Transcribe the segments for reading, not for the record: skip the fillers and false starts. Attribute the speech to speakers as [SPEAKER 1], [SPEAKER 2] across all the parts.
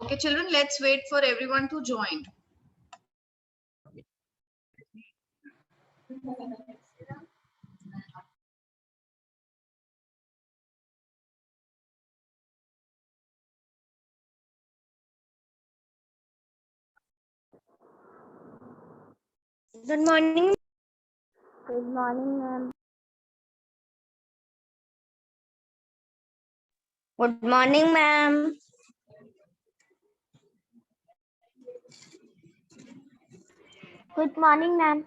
[SPEAKER 1] Okay, children, let's wait for everyone to join.
[SPEAKER 2] Good morning. Good morning, ma'am. Good morning, ma'am. Good morning, ma'am.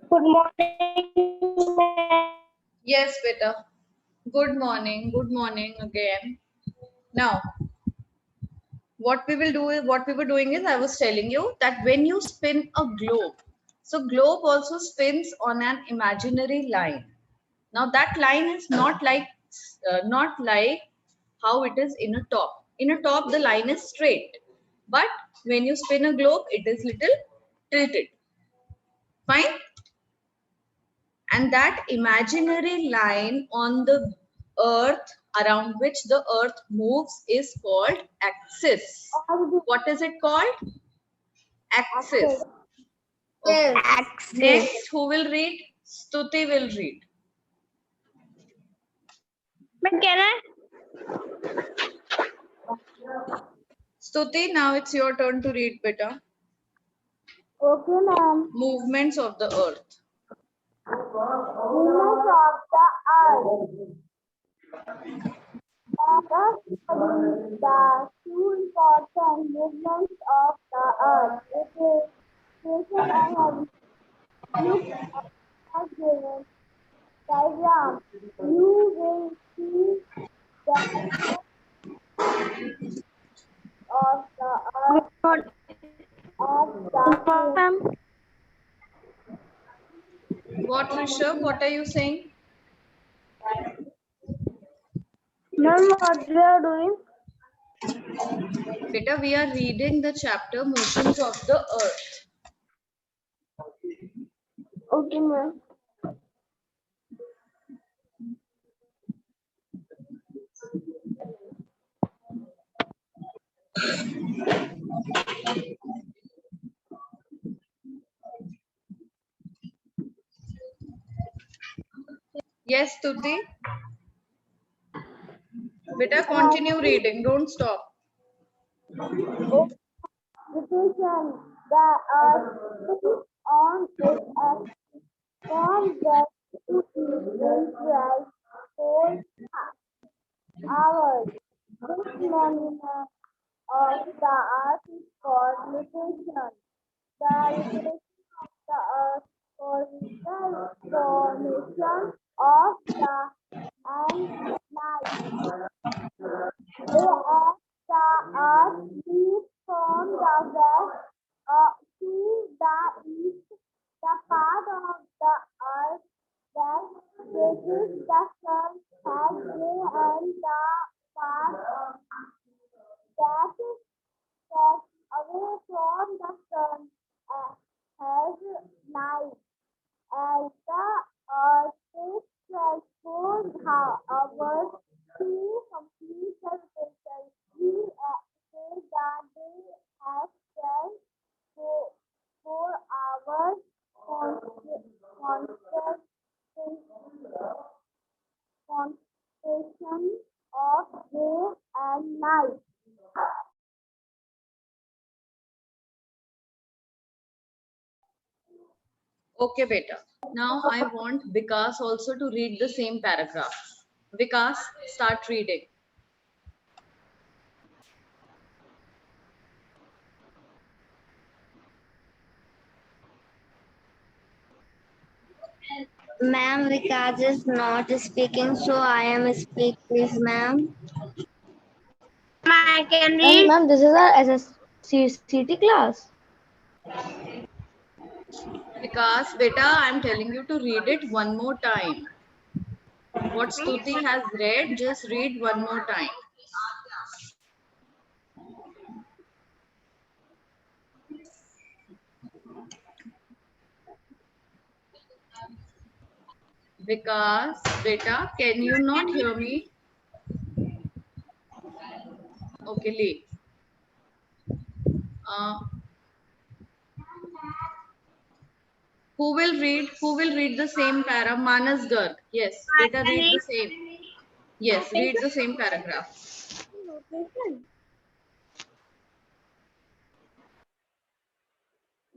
[SPEAKER 2] Good morning, ma'am.
[SPEAKER 1] Yes, beta. Good morning. Good morning again. Now, what we were doing is I was telling you that when you spin a globe, so globe also spins on an imaginary line. Now that line is not like how it is in a top. In a top, the line is straight, but when you spin a globe, it is little tilted. Fine. And that imaginary line on the earth around which the earth moves is called axis. What is it called? Axis. Okay.
[SPEAKER 2] Axis.
[SPEAKER 1] Next, who will read? Stuti will read.
[SPEAKER 2] But can I?
[SPEAKER 1] Stuti, now it's your turn to read, beta.
[SPEAKER 2] Okay, ma'am.
[SPEAKER 1] Movements of the earth.
[SPEAKER 2] Movement of the earth. Let us study the two important movements of the earth. It is station and heavy. Look at the given diagram. You will see that of the earth at the
[SPEAKER 1] What, Rishabh? What are you saying?
[SPEAKER 2] Ma'am, what we are doing?
[SPEAKER 1] Beta, we are reading the chapter Motions of the Earth.
[SPEAKER 2] Okay, ma'am.
[SPEAKER 1] Yes, Stuti? Beta, continue reading. Don't stop.
[SPEAKER 2] Rotation. The earth spins on its axis from west to east in 12 whole hours. This phenomenon of the earth is called rotation. The rotation of the earth causes the formation of the and night. As the earth moves from the west to the east, the part of the earth that faces the sun has day and the part that is away from the sun has night. As the earth takes 24 hours to complete the rotation, we say that day has spent 4 hours concentration of day and night.
[SPEAKER 1] Okay, beta. Now I want Vikas also to read the same paragraph. Vikas, start reading.
[SPEAKER 2] Ma'am, Vikas is not speaking, so I am speak, please, ma'am. I can read.
[SPEAKER 3] Ma'am, this is our SSCT class.
[SPEAKER 1] Because beta, I'm telling you to read it one more time. What Stuti has read, just read one more time. Because beta, can you not hear me? Okay, Lee. Uh, who will read? Who will read the same para? Manas Garg. Yes, beta, read the same. Yes, read the same paragraph.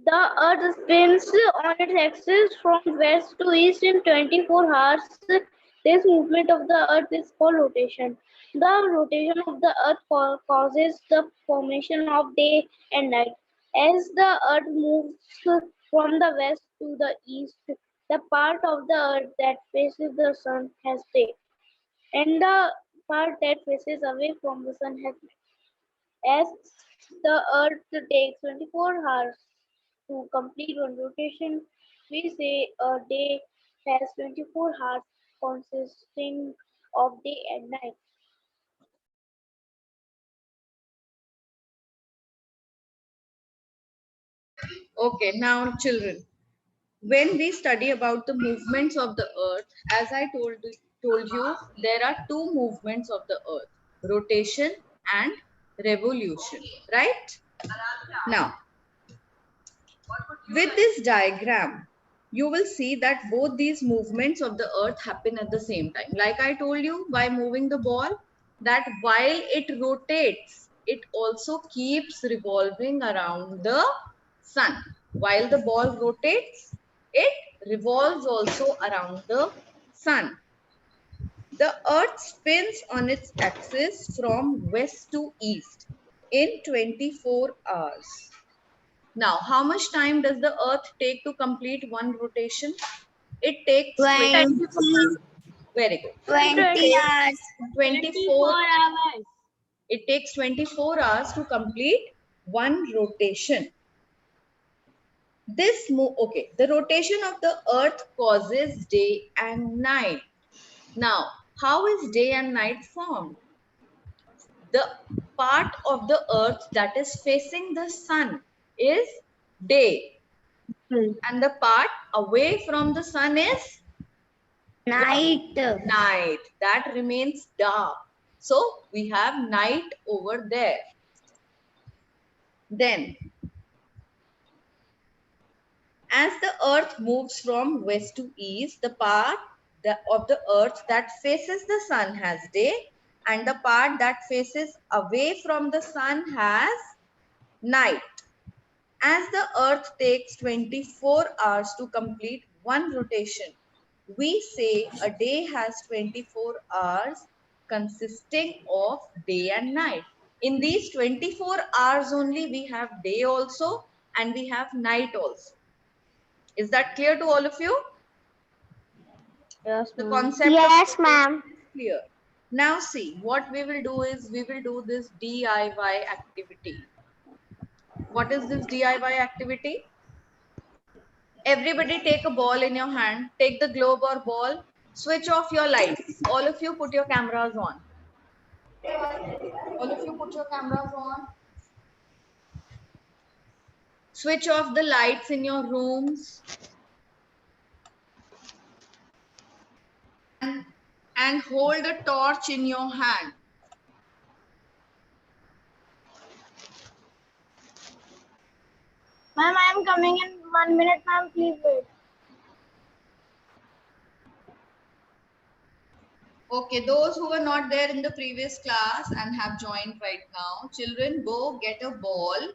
[SPEAKER 2] The Earth spins on its axis from west to east in 24 hours. This movement of the Earth is called rotation. The rotation of the Earth causes the formation of day and night. As the Earth moves from the west to the east, the part of the Earth that faces the sun has day, and the part that faces away from the sun has night. As the Earth takes 24 hours to complete one rotation, we say a day has 24 hours consisting of day and night.
[SPEAKER 1] Okay, now children, when we study about the movements of the earth, as I told you, there are two movements of the earth, rotation and revolution, right? Now, with this diagram, you will see that both these movements of the earth happen at the same time. Like I told you by moving the ball, that while it rotates, it also keeps revolving around the sun. While the ball rotates, it revolves also around the sun. The earth spins on its axis from west to east in 24 hours. Now, how much time does the earth take to complete one rotation? It takes
[SPEAKER 2] 20,
[SPEAKER 1] very good.
[SPEAKER 2] 20 hours.
[SPEAKER 1] 24
[SPEAKER 2] hours.
[SPEAKER 1] It takes 24 hours to complete one rotation. This move, okay, the rotation of the earth causes day and night. Now, how is day and night formed? The part of the earth that is facing the sun is day, and the part away from the sun is
[SPEAKER 2] Night.
[SPEAKER 1] night. That remains dark. So we have night over there. Then, as the earth moves from west to east, the part of the earth that faces the sun has day, and the part that faces away from the sun has night. As the earth takes 24 hours to complete one rotation, we say a day has 24 hours consisting of day and night. In these 24 hours only, we have day also and we have night also. Is that clear to all of you?
[SPEAKER 3] Yes,
[SPEAKER 1] The
[SPEAKER 3] ma'am.
[SPEAKER 1] concept
[SPEAKER 2] Yes,
[SPEAKER 1] of
[SPEAKER 2] ma'am.
[SPEAKER 1] is clear. Now see, what we will do is we will do this DIY activity. What is this DIY activity? Everybody take a ball in your hand, take the globe or ball, switch off your lights. All of you put your cameras on. All of you put your cameras on. Switch off the lights in your rooms. And hold a torch in your hand.
[SPEAKER 2] Ma'am, I am coming in 1 minute, ma'am. Please wait.
[SPEAKER 1] Okay, those who were not there in the previous class and have joined right now, children, go get a ball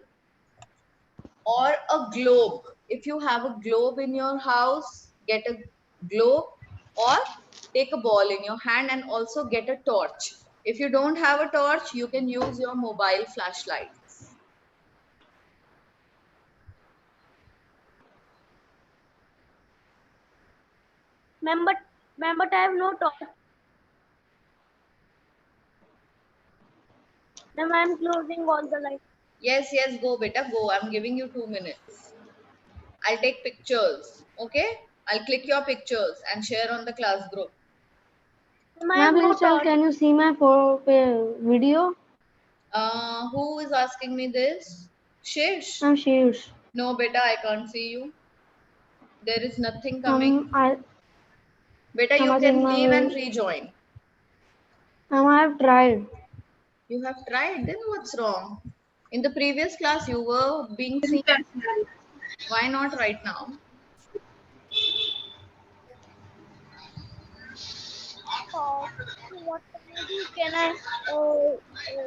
[SPEAKER 1] or a globe. If you have a globe in your house, get a globe or take a ball in your hand and also get a torch. If you don't have a torch, you can use your mobile flashlights.
[SPEAKER 2] Ma'am, but I have no torch. Ma'am, I am closing all the lights.
[SPEAKER 1] Yes, go beta, go. I'm giving you 2 minutes. I'll take pictures. Okay? I'll click your pictures and share on the class group.
[SPEAKER 2] Ma'am, I
[SPEAKER 3] Ma'am,
[SPEAKER 2] have no
[SPEAKER 3] please tell,
[SPEAKER 2] torch.
[SPEAKER 3] can you see my video?
[SPEAKER 1] Who is asking me this? Shish?
[SPEAKER 3] Ma'am, Shears.
[SPEAKER 1] No, beta, I can't see you. There is nothing coming. Beta,
[SPEAKER 3] Ma'am,
[SPEAKER 1] you
[SPEAKER 3] I think
[SPEAKER 1] can leave and rejoin.
[SPEAKER 3] Ma'am, I have tried.
[SPEAKER 1] You have tried, then what's wrong? In the previous class, you were being seen. Why not right now?
[SPEAKER 2] What can I do? Can I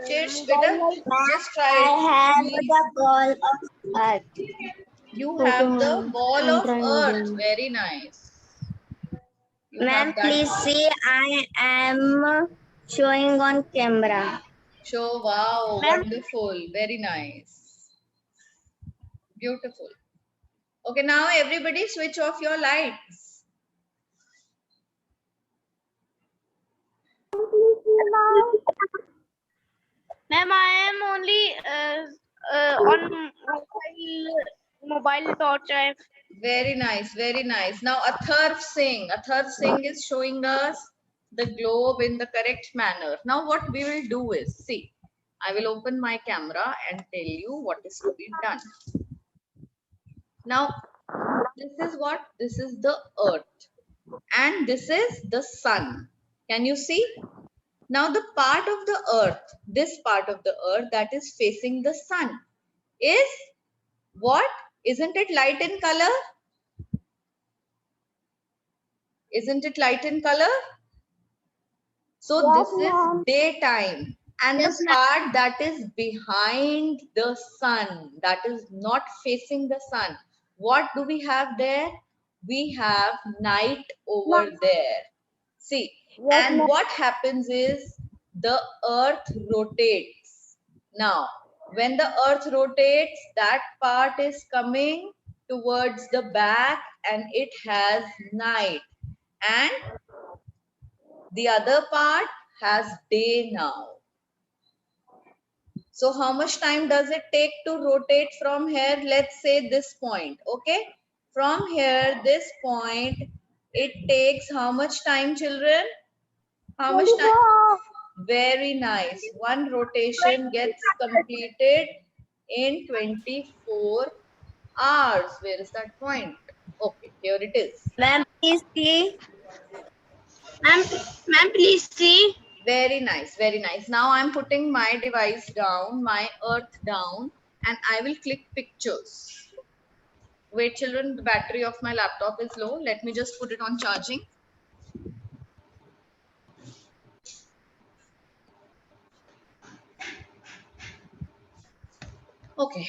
[SPEAKER 1] Shish,
[SPEAKER 2] mobile
[SPEAKER 1] beta,
[SPEAKER 2] light?
[SPEAKER 1] just try
[SPEAKER 2] I
[SPEAKER 1] it.
[SPEAKER 2] have
[SPEAKER 1] Please.
[SPEAKER 2] the ball of earth.
[SPEAKER 1] You
[SPEAKER 3] Okay,
[SPEAKER 1] have the
[SPEAKER 3] ma'am.
[SPEAKER 1] ball
[SPEAKER 3] I'm
[SPEAKER 1] of
[SPEAKER 3] trying
[SPEAKER 1] earth.
[SPEAKER 3] again.
[SPEAKER 1] Very nice. You
[SPEAKER 2] Ma'am,
[SPEAKER 1] have that.
[SPEAKER 2] please see, I am showing on camera.
[SPEAKER 1] Show, wow,
[SPEAKER 2] Ma'am,
[SPEAKER 1] wonderful. Very nice. Beautiful. Okay, now everybody switch off your lights.
[SPEAKER 2] ma'am, I am only on mobile torch.
[SPEAKER 1] Very nice, very nice. Now Atharv Singh. Atharv Singh is showing us the globe in the correct manner. Now what we will do is, see, I will open my camera and tell you what is to be done. Now, this is what? This is the earth. And this is the sun. Can you see? Now the part of the earth, this part of the earth that is facing the sun is what? Isn't it light in color? Isn't it light in color? So
[SPEAKER 2] Yes,
[SPEAKER 1] this is
[SPEAKER 2] ma'am.
[SPEAKER 1] daytime. And
[SPEAKER 2] Yes,
[SPEAKER 1] the part that is behind the sun, that is not facing the sun, what do we have there? We have night over there. See,
[SPEAKER 2] Yes,
[SPEAKER 1] and
[SPEAKER 2] ma'am.
[SPEAKER 1] what happens is the earth rotates. Now, when the earth rotates, that part is coming towards the back and it has night. And the other part has day now. So how much time does it take to rotate from here? Let's say this point, okay? From here, this point, it takes how much time, children? How much time?
[SPEAKER 2] 24.
[SPEAKER 1] Very nice. One rotation gets completed in 24 hours. Where is that point? Okay, here it is.
[SPEAKER 2] Ma'am, please see. Ma'am, please see.
[SPEAKER 1] Very nice, very nice. Now I'm putting my device down, my earth down, and I will click pictures. Wait, children, the battery of my laptop is low. Let me just put it on charging. Okay.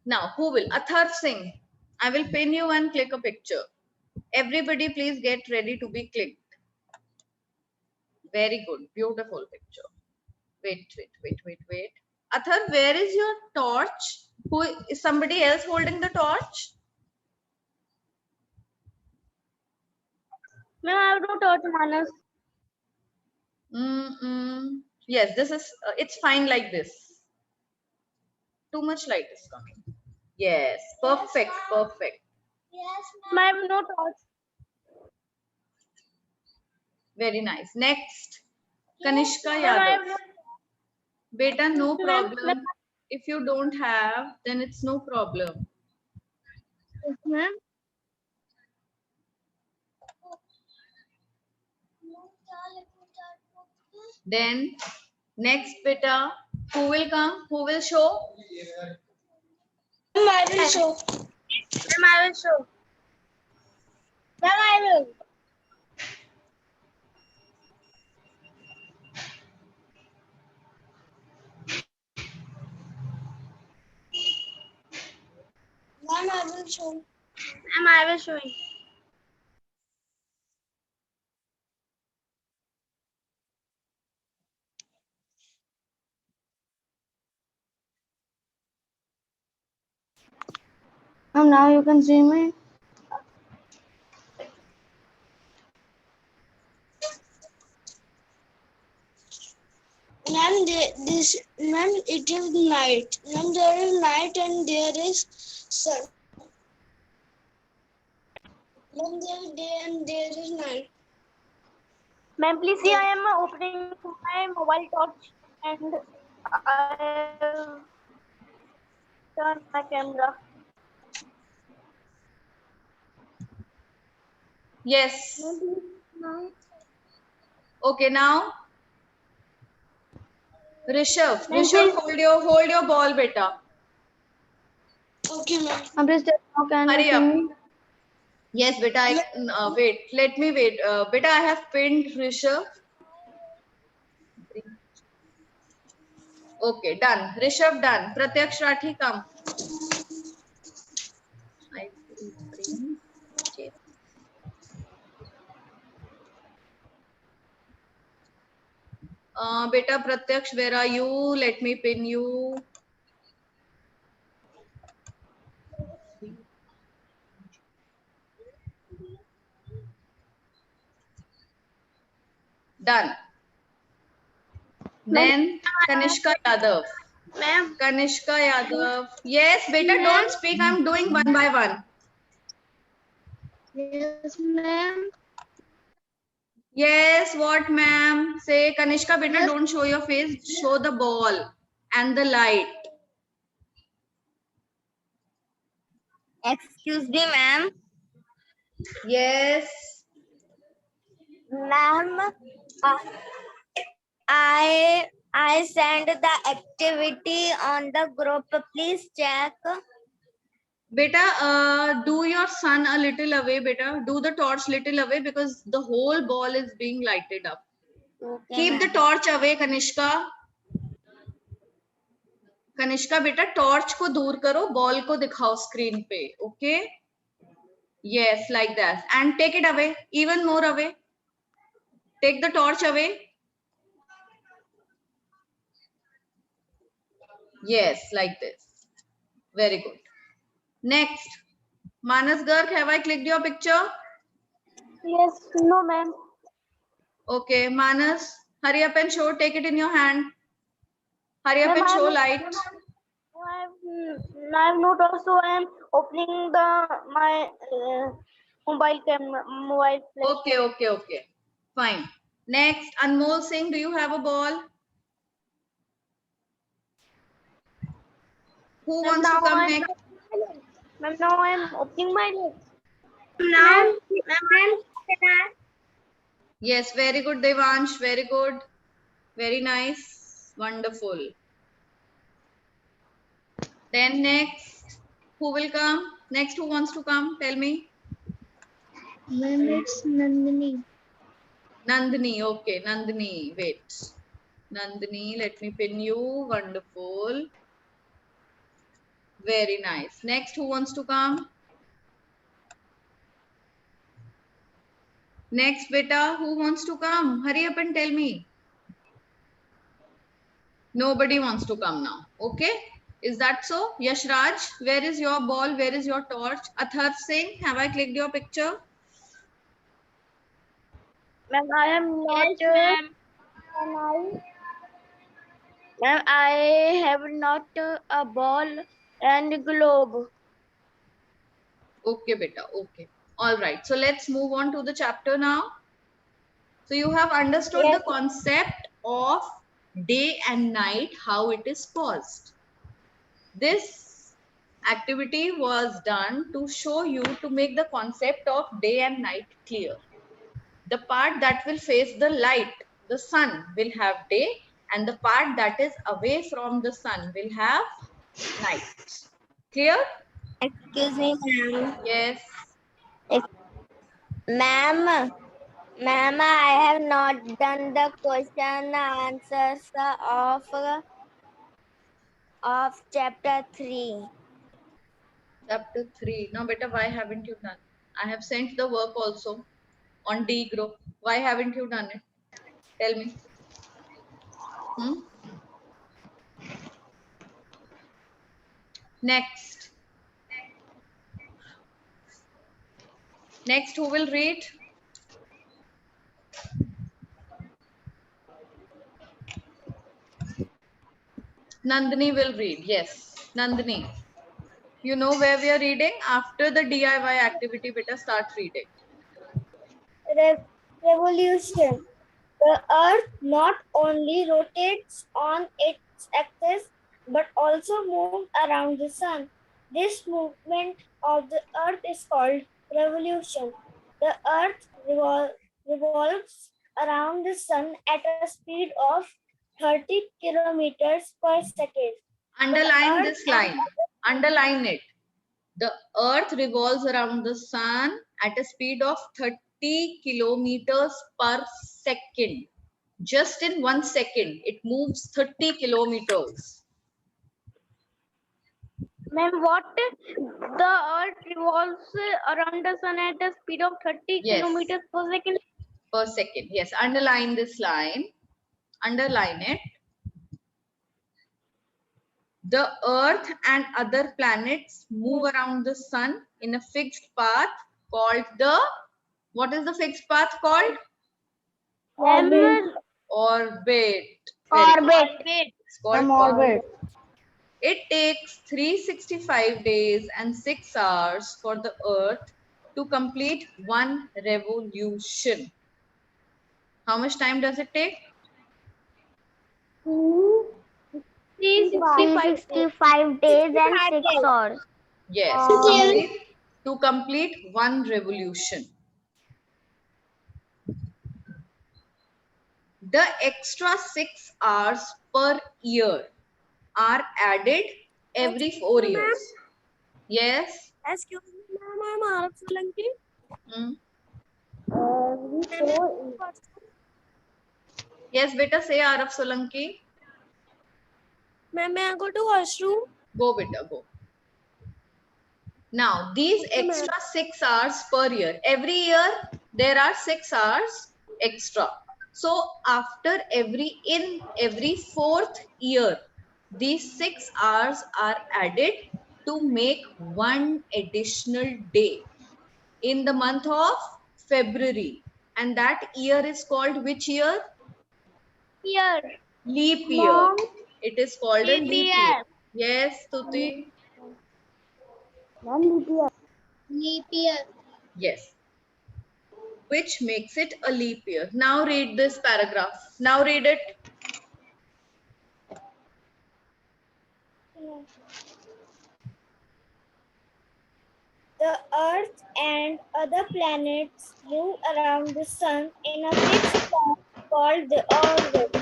[SPEAKER 1] Now, who will? Athar Singh. I will pin you and click a picture. Everybody, please get ready to be clicked. Very good. Beautiful picture. Wait. Athar, where is your torch? Who is somebody else holding the torch?
[SPEAKER 2] Ma'am, I have no torch, Manas.
[SPEAKER 1] Yes, this is, it's fine like this. Too much light is coming. Yes, perfect.
[SPEAKER 2] Yes, ma'am. I have no torch.
[SPEAKER 1] Very nice. Next, Kanishka
[SPEAKER 2] Ma'am, I have
[SPEAKER 1] Yadav.
[SPEAKER 2] no
[SPEAKER 1] Beta, no
[SPEAKER 2] Ma'am,
[SPEAKER 1] problem. If you don't have, then it's no problem.
[SPEAKER 2] ma'am.
[SPEAKER 1] Then, next beta, who will come? Who will show?
[SPEAKER 2] Ma'am, I will show. Ma'am, I will show. Ma'am, I will. Ma'am, I will show. Ma'am, I will show you.
[SPEAKER 3] Ma'am, now you can see me.
[SPEAKER 2] Ma'am, it is night. Ma'am, there is night and there is sun. Ma'am, there is day and there is night.
[SPEAKER 4] Ma'am, please see, I am opening my mobile torch and I turn my camera.
[SPEAKER 1] Yes. Okay, now Rishabh,
[SPEAKER 4] Ma'am,
[SPEAKER 1] Rishabh,
[SPEAKER 4] please.
[SPEAKER 1] hold your ball, beta.
[SPEAKER 2] Okay, ma'am.
[SPEAKER 3] I'm just now can you
[SPEAKER 1] Hurry
[SPEAKER 3] see
[SPEAKER 1] up.
[SPEAKER 3] me?
[SPEAKER 1] Yes, beta. Wait. Let me wait. Beta, I have pinned Rishabh. Okay, done. Rishabh done. Pratyaksh Rathi, come. I will bring. Beta Pratyaksh, where are you? Let me pin you. Done. Then Kanishka Yadav.
[SPEAKER 4] Ma'am.
[SPEAKER 1] Kanishka Yadav. Yes, beta, don't speak. I'm doing one by one.
[SPEAKER 4] Yes, ma'am.
[SPEAKER 1] Yes, what ma'am? Say, Kanishka, beta, don't show your face. Show the ball and the light.
[SPEAKER 5] Excuse me, ma'am.
[SPEAKER 1] Yes.
[SPEAKER 5] Ma'am, I send the activity on the group. Please check.
[SPEAKER 1] Beta, do your sun a little away, beta. Do the torch little away because the whole ball is being lighted up.
[SPEAKER 5] Okay,
[SPEAKER 1] Keep the torch away, Kanishka. Kanishka बेटा torch को दूर करो ball को दिखाओ screen पे okay yes like that and take it away even more away take the torch away yes like this very good next Manas Garg have I clicked your picture
[SPEAKER 4] Yes, no, ma'am.
[SPEAKER 1] okay Manas hurry up and show take it in your hand hurry up
[SPEAKER 4] Ma'am,
[SPEAKER 1] and show
[SPEAKER 4] I
[SPEAKER 1] light
[SPEAKER 4] have not also I am opening my mobile camera, mobile flash.
[SPEAKER 1] okay fine next Anmol Singh do you have a ball who wants to come next
[SPEAKER 4] Ma'am, now I am opening my legs.
[SPEAKER 2] Now,
[SPEAKER 1] yes very good Devansh very good very nice wonderful then next who will come next who wants to come tell me
[SPEAKER 3] Ma'am, it's Nandini.
[SPEAKER 1] Nandini okay Nandini wait Nandini let me pin you wonderful very nice next who wants to come next beta who wants to come hurry up and tell me nobody wants to come now okay is that so Yash Raj where is your ball where is your torch Athar Singh have I clicked your picture
[SPEAKER 4] Ma'am, I am not. Ma'am, I have not a ball and globe.
[SPEAKER 1] okay beta okay all right so let's move on to the chapter now so you have understood
[SPEAKER 4] Yes.
[SPEAKER 1] the concept of day and night how it is caused this activity was done to show you to make the concept of day and night clear the part that will face the light the sun will have day and the part that is away from the sun will have night clear
[SPEAKER 5] Excuse me, ma'am.
[SPEAKER 1] yes
[SPEAKER 5] Ma'am, I have not done the question answers of chapter 3.
[SPEAKER 1] chapter 3 now beta why haven't you done I have sent the work also on D group why haven't you done it tell me hmm? next who will read Nandini will read. Yes, Nandini. You know where we are reading? After the DIY activity, beta, start reading.
[SPEAKER 5] Revolution. The Earth not only rotates on its axis but also moves around the Sun. This movement of the Earth is called revolution. The Earth revolves around the Sun at a speed of 30 kilometers per second.
[SPEAKER 1] Underline this line. Underline it. The Earth revolves around the Sun at a speed of 30 kilometers per second. Just in 1 second, it moves 30 kilometers.
[SPEAKER 4] Ma'am, what the Earth revolves around the Sun at a speed of 30
[SPEAKER 1] Yes.
[SPEAKER 4] kilometers per second?
[SPEAKER 1] Per second. Yes, underline this line. Underline it. The Earth and other planets move around the Sun in a fixed path called the, what is the fixed path called?
[SPEAKER 4] Orbit.
[SPEAKER 1] Orbit. Very good.
[SPEAKER 4] Orbit.
[SPEAKER 1] It's called
[SPEAKER 3] Orbit.
[SPEAKER 1] It takes 365 days and 6 hours for the Earth to complete one revolution. How much time does it take?
[SPEAKER 5] 365 days and 6 hours.
[SPEAKER 1] Yes, to complete one revolution. The extra 6 hours per year are added every 4 years. Yes.
[SPEAKER 4] Excuse me, ma'am, I'm Arab Solanki.
[SPEAKER 1] Hmm.
[SPEAKER 2] Every 4 years.
[SPEAKER 1] Yes, beta, say Araf Solanki.
[SPEAKER 4] Ma'am, may I go to washroom?
[SPEAKER 1] Go, beta, go. Now, these extra 6 hours per year, every year there are 6 hours extra. So, after every 4th year, these 6 hours are added to make one additional day in the month of February. And that year is called which year?
[SPEAKER 4] Here.
[SPEAKER 1] Leap year. It is called a leap year. Yes, Tuti.
[SPEAKER 3] Leap year.
[SPEAKER 1] Yes. Which makes it a leap year. Now read this paragraph. Now read it.
[SPEAKER 5] The Earth and other planets move around the Sun in a fixed path called the orbit.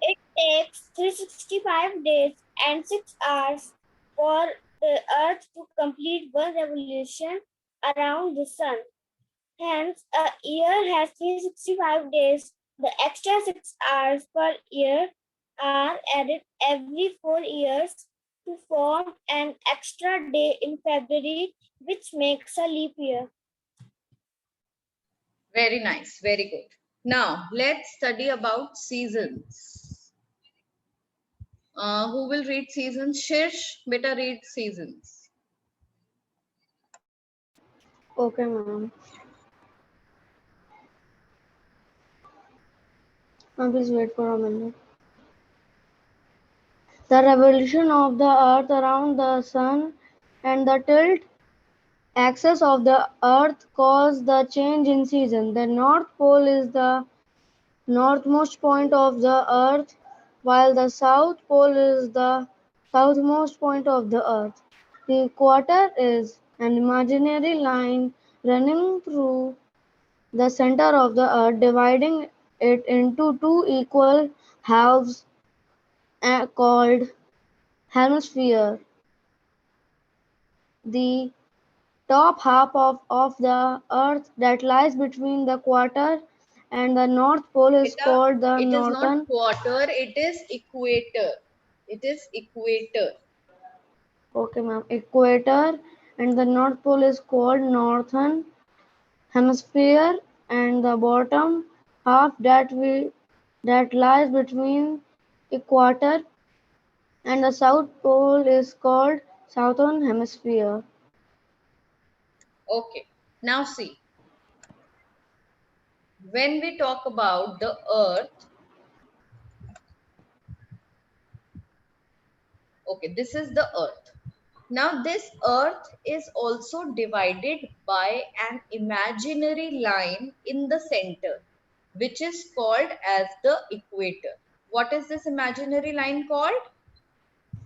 [SPEAKER 5] It takes 365 days and 6 hours for the Earth to complete one revolution around the Sun. Hence, a year has 365 days. The extra 6 hours per year are added every 4 years to form an extra day in February, which makes a leap year.
[SPEAKER 1] Very nice. Very good. Now let's study about seasons. Who will read seasons? Shirsh, better read seasons.
[SPEAKER 3] Okay, ma'am. Please wait for a minute. The revolution of the Earth around the Sun and the tilt axis of the Earth cause the change in season. The North Pole is the northmost point of the Earth, while the South Pole is the southmost point of the Earth. The equator is an imaginary line running through the center of the Earth, dividing it into two equal halves called hemisphere. The top half of the Earth that lies between the equator and the North Pole is
[SPEAKER 1] Beta,
[SPEAKER 3] called the
[SPEAKER 1] it is not
[SPEAKER 3] northern.
[SPEAKER 1] quarter, it is equator. It is equator.
[SPEAKER 3] Okay, ma'am. Equator and the North Pole is called northern hemisphere, and the bottom half that lies between equator and the South Pole is called southern hemisphere.
[SPEAKER 1] Okay. Now see. When we talk about the Earth, Okay, this is the earth. Now this earth is also divided by an imaginary line in the center, which is called as the equator. What is this imaginary line called?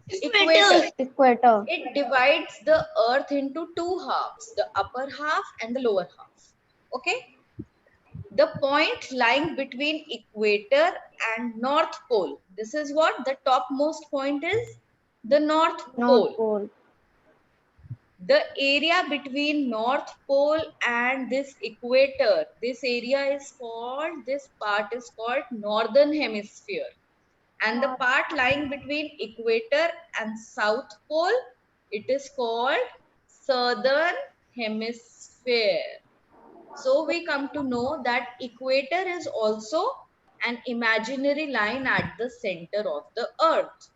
[SPEAKER 1] Equator.
[SPEAKER 3] Equator.
[SPEAKER 1] It divides the earth into two halves, the upper half and the lower half. Okay? The point lying between equator and north pole. This is what the topmost point is, the north
[SPEAKER 3] North
[SPEAKER 1] pole.
[SPEAKER 3] Pole.
[SPEAKER 1] The area between north pole and this equator, this area is called, this part is called northern hemisphere. And the part lying between equator and south pole, it is called southern hemisphere. So we come to know that equator is also an imaginary line at the center of the earth.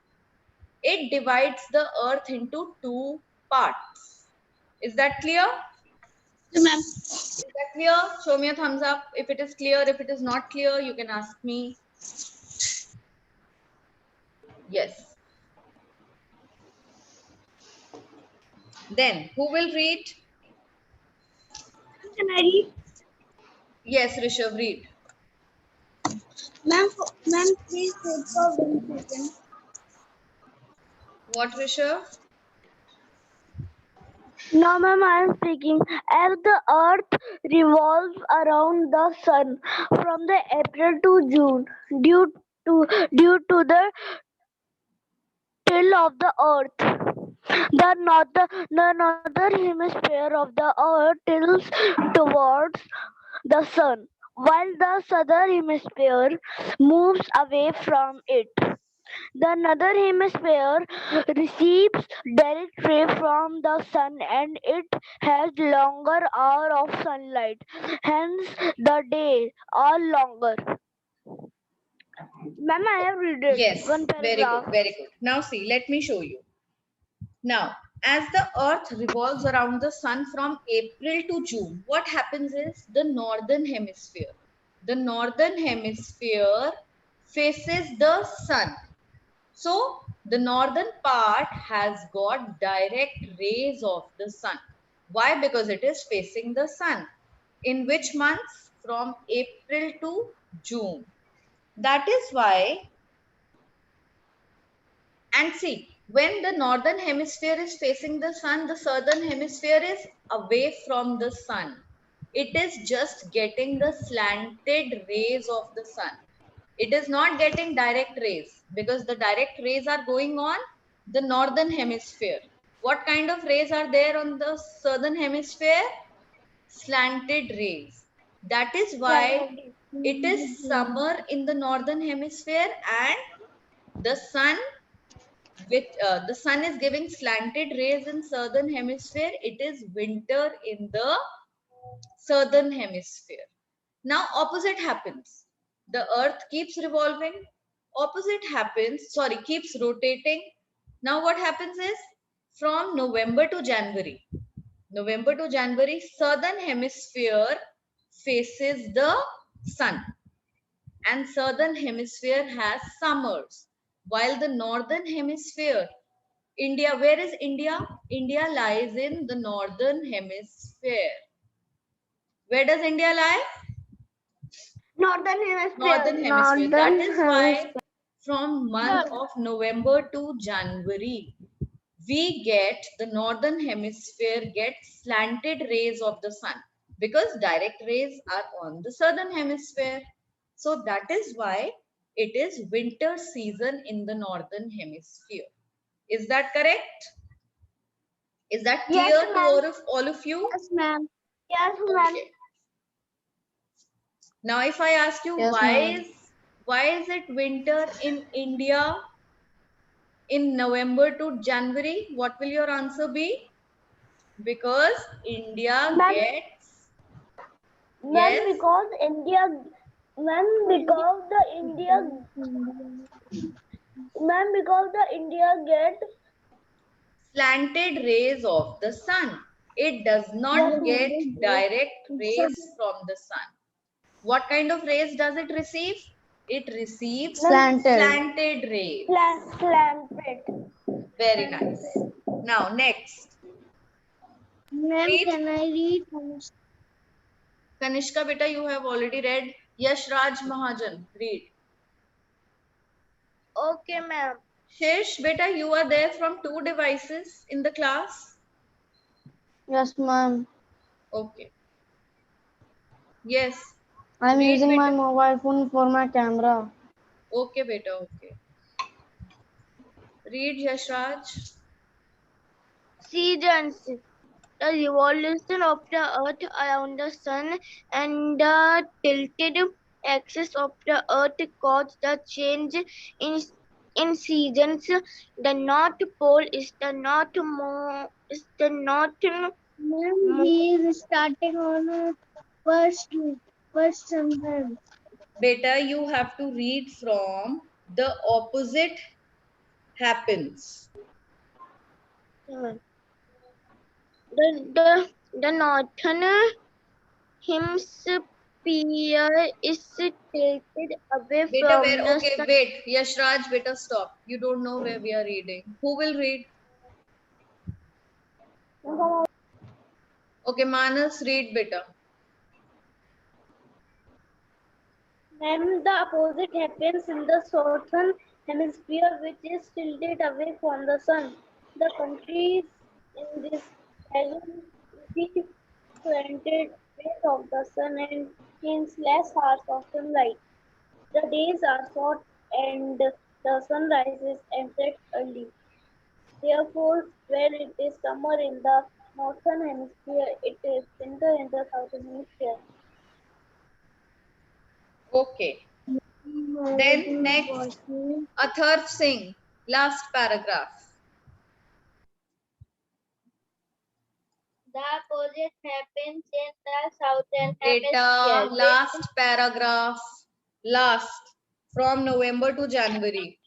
[SPEAKER 1] It divides the earth into two parts. Is that clear?
[SPEAKER 5] Yes, ma'am.
[SPEAKER 1] Is that clear? Show me a thumbs up if it is clear. If it is not clear, you can ask me. Yes. Then who will read?
[SPEAKER 5] Can I read?
[SPEAKER 1] Yes, Rishabh, read.
[SPEAKER 5] Ma'am, please wait for 1 second.
[SPEAKER 1] What, Rishabh?
[SPEAKER 4] Now, ma'am, I am speaking. As the earth revolves around the sun from the April to June, due to the tilt of the earth, the northern hemisphere of the earth tilts towards the sun, while the southern hemisphere moves away from it. The northern hemisphere receives direct ray from the sun and it has longer hour of sunlight. Hence, the days are longer. Ma'am, I have read it.
[SPEAKER 1] Yes,
[SPEAKER 4] One
[SPEAKER 1] very
[SPEAKER 4] paragraph.
[SPEAKER 1] good, very good. Now see, let me show you. Now, as the earth revolves around the sun from April to June, what happens is the northern hemisphere. The northern hemisphere faces the sun. So, the northern part has got direct rays of the sun. Why? Because it is facing the sun. In which months? From April to June. That is why, and see, when the northern hemisphere is facing the sun, the southern hemisphere is away from the sun. It is just getting the slanted rays of the sun. It is not getting direct rays because the direct rays are going on the northern hemisphere. What kind of rays are there on the southern hemisphere? Slanted rays. That is why it is summer in the northern hemisphere and the sun the sun is giving slanted rays in southern hemisphere. It is winter in the southern hemisphere. Now opposite happens. The earth keeps revolving. Opposite happens, sorry, keeps rotating. Now what happens is from November to January. November to January, southern hemisphere faces the sun and southern hemisphere has summers. While the northern hemisphere, India, where is India? India lies in the northern hemisphere. Where does India lie?
[SPEAKER 4] Northern hemisphere.
[SPEAKER 1] Northern hemisphere. That
[SPEAKER 3] Northern
[SPEAKER 1] is why
[SPEAKER 3] hemisphere.
[SPEAKER 1] from month of November to January, we get the northern hemisphere gets slanted rays of the sun because direct rays are on the southern hemisphere. So that is why it is winter season in the northern hemisphere. Is that correct? Is that clear
[SPEAKER 4] Yes,
[SPEAKER 1] to
[SPEAKER 4] ma'am.
[SPEAKER 1] all of you?
[SPEAKER 4] Yes, ma'am. Yes, ma'am.
[SPEAKER 1] Okay. Now if I ask you
[SPEAKER 3] Yes, ma'am.
[SPEAKER 1] why is it winter in India in November to January? What will your answer be? Because India
[SPEAKER 4] Ma'am,
[SPEAKER 1] gets,
[SPEAKER 4] ma'am,
[SPEAKER 1] yes,
[SPEAKER 4] because India, ma'am, because the India, ma'am, because the India get.
[SPEAKER 1] slanted rays of the sun. It does not get direct rays from the sun. What kind of rays does it receive? It receives
[SPEAKER 3] Slanted.
[SPEAKER 1] slanted rays.
[SPEAKER 4] Slanted.
[SPEAKER 1] Very nice. Now next.
[SPEAKER 2] Ma'am,
[SPEAKER 1] Read.
[SPEAKER 2] can I read?
[SPEAKER 1] Kanishka beta, you have already read. Yash Raj Mahajan, read.
[SPEAKER 4] Okay, ma'am.
[SPEAKER 1] Shesh beta, you are there from 2 devices in the class.
[SPEAKER 3] Yes, ma'am.
[SPEAKER 1] Okay. Yes.
[SPEAKER 3] I'm
[SPEAKER 1] Read,
[SPEAKER 3] using my
[SPEAKER 1] beta.
[SPEAKER 3] mobile phone for my camera.
[SPEAKER 1] Okay beta, okay. Read Yash Raj.
[SPEAKER 4] Seasons. The revolution of the earth around the sun and the tilted axis of the earth cause the change in in seasons. The North Pole is the north
[SPEAKER 2] Ma'am, he is starting on first sentence.
[SPEAKER 1] Beta, you have to read from the opposite happens.
[SPEAKER 4] the northern hemisphere is tilted away
[SPEAKER 1] Beta,
[SPEAKER 4] from
[SPEAKER 1] where?
[SPEAKER 4] the
[SPEAKER 1] Okay,
[SPEAKER 4] sun.
[SPEAKER 1] wait. Yash Raj, beta, stop. You don't know where we are reading. Who will read? Okay, Manas, read beta.
[SPEAKER 4] And the opposite happens in the southern hemisphere, which is tilted away from the sun. The countries in this region receive slanted rays of the sun and hence less hours of sunlight. The days are short and the sun rises and sets early. Therefore, where it is summer in the northern hemisphere, it is winter in the southern hemisphere.
[SPEAKER 1] Okay. Then next, Atharv Singh, last paragraph.
[SPEAKER 4] The opposite happens in the southern
[SPEAKER 1] Beta,
[SPEAKER 4] hemisphere.
[SPEAKER 1] last paragraph. Last. From November to January.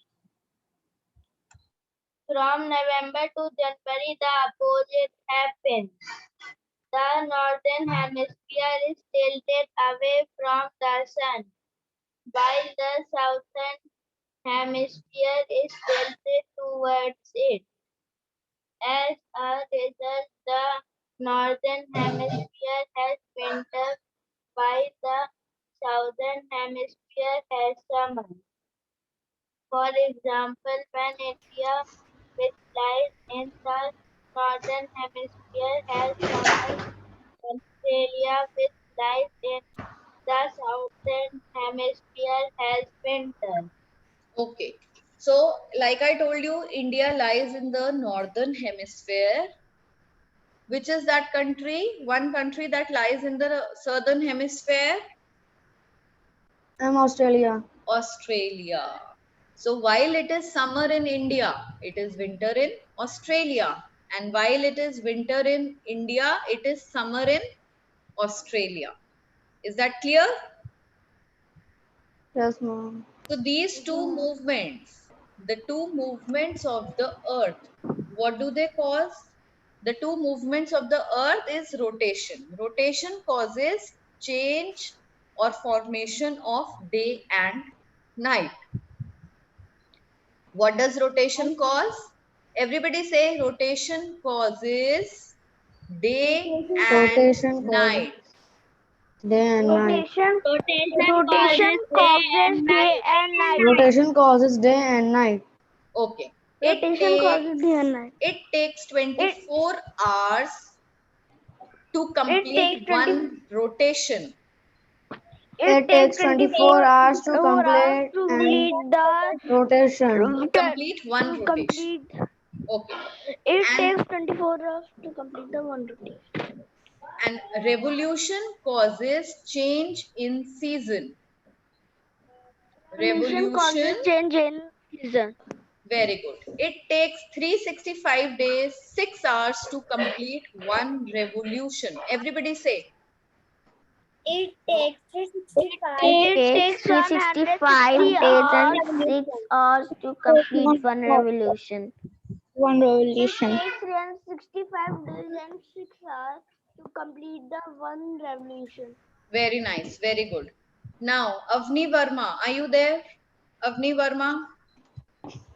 [SPEAKER 4] From November to January, the opposite happens. The northern hemisphere is tilted away from the sun, while the southern hemisphere is tilted towards it. As a result, the northern hemisphere has winter, while the southern hemisphere has summer. For example, when India, which lies in the northern hemisphere, has summer, Australia, which lies in the southern hemisphere, has winter.
[SPEAKER 1] Okay. So, like I told you, India lies in the northern hemisphere. Which is that country? One country that lies in the southern hemisphere?
[SPEAKER 3] I'm Australia.
[SPEAKER 1] Australia. So while it is summer in India, it is winter in Australia. And while it is winter in India, it is summer in Australia. Is that clear?
[SPEAKER 3] Yes, ma'am.
[SPEAKER 1] So these the two movements of the earth, what do they cause? The two movements of the earth is rotation. Rotation causes change or formation of day and night. What does rotation cause? Everybody say rotation causes day and
[SPEAKER 3] Rotation causes
[SPEAKER 1] night.
[SPEAKER 3] day and night.
[SPEAKER 4] Rotation causes day and night.
[SPEAKER 3] Rotation causes day and night.
[SPEAKER 1] Okay.
[SPEAKER 4] Rotation causes day and night.
[SPEAKER 1] It takes 24 hours to complete
[SPEAKER 4] takes
[SPEAKER 1] one rotation.
[SPEAKER 3] It takes 24 hours to complete
[SPEAKER 4] to
[SPEAKER 3] an
[SPEAKER 4] complete the
[SPEAKER 3] rotation.
[SPEAKER 1] To complete one
[SPEAKER 4] to
[SPEAKER 1] rotation.
[SPEAKER 4] complete.
[SPEAKER 1] Okay.
[SPEAKER 4] It
[SPEAKER 1] And,
[SPEAKER 4] takes 24 hours to complete the one rotation.
[SPEAKER 1] and revolution causes change in season.
[SPEAKER 4] Revolution causes change in season.
[SPEAKER 1] Very good. It takes 365 days, 6 hours to complete one revolution. Everybody say.
[SPEAKER 5] It takes 365
[SPEAKER 4] It takes 365 days and 6 hours to complete one revolution.
[SPEAKER 2] One revolution.
[SPEAKER 4] It takes 365 days and 6 hours to complete the one revolution.
[SPEAKER 1] Very nice. Very good. Now, Avni Verma, are you there? Avni Verma,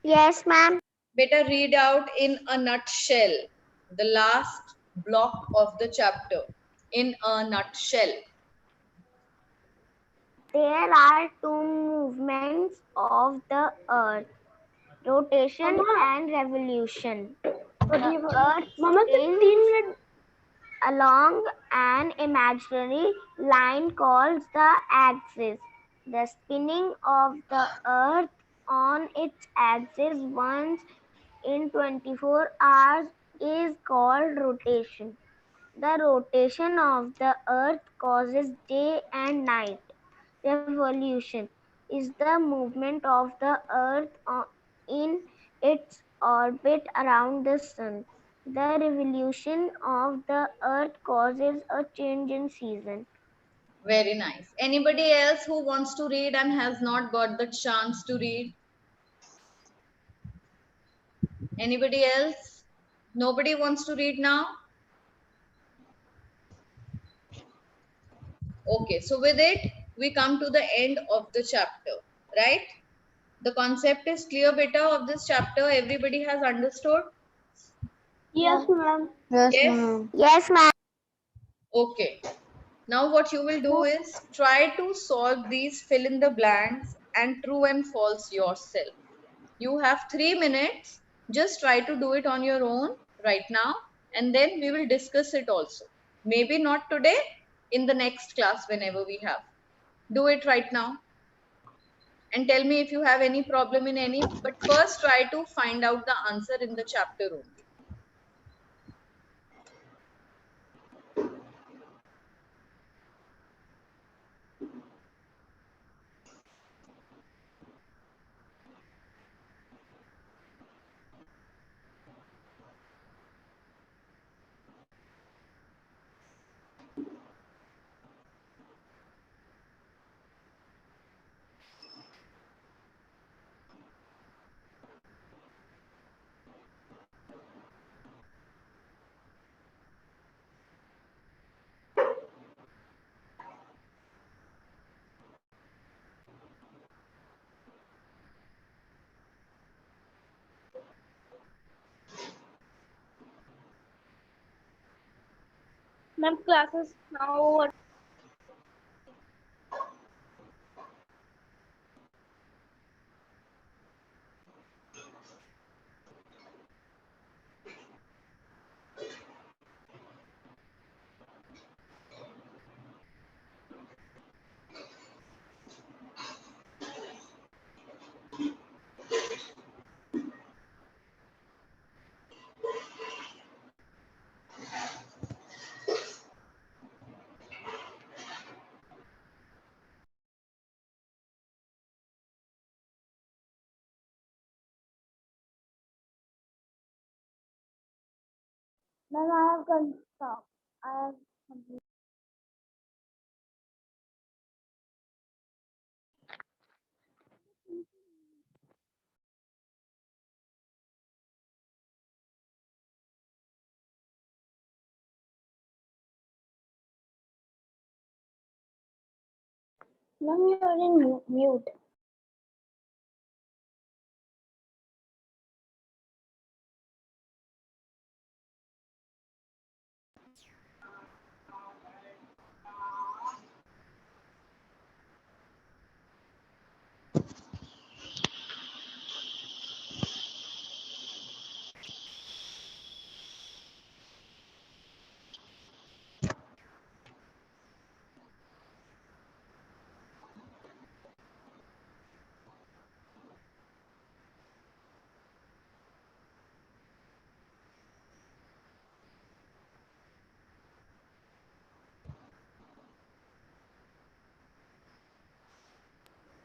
[SPEAKER 2] Yes, ma'am.
[SPEAKER 1] better read out in a nutshell the last block of the chapter. In a nutshell.
[SPEAKER 2] There are two movements of the earth, rotation and revolution. The earth spins along an imaginary line called the axis. The spinning of the earth on its axis once in 24 hours is called rotation. The rotation of the earth causes day and night. Revolution is the movement of the earth in its orbit around the sun. The revolution of the earth causes a change in season.
[SPEAKER 1] Very nice. Anybody else who wants to read and has not got the chance to read? Anybody else? Nobody wants to read now? Okay, so with it, we come to the end of the chapter, right? The concept is clear, beta, of this chapter. Everybody has understood?
[SPEAKER 4] Yes, ma'am.
[SPEAKER 3] Yes,
[SPEAKER 1] Yes?
[SPEAKER 3] ma'am.
[SPEAKER 2] Yes, ma'am.
[SPEAKER 1] Okay. Now what you will do is try to solve these fill in the blanks and true and false yourself. You have 3 minutes. Just try to do it on your own right now, and then we will discuss it also. Maybe not today, in the next class, whenever we have. Do it right now and tell me if you have any problem in any. But first, try to find out the answer in the chapter only.
[SPEAKER 4] Ma'am, classes now over.
[SPEAKER 2] Ma'am, I have stop. I have completed.
[SPEAKER 4] Ma'am, you are in mute.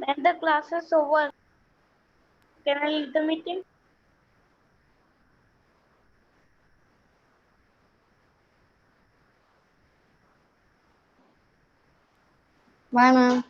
[SPEAKER 4] Ma'am, the class is over. Can I leave the meeting?
[SPEAKER 3] Bye, ma'am.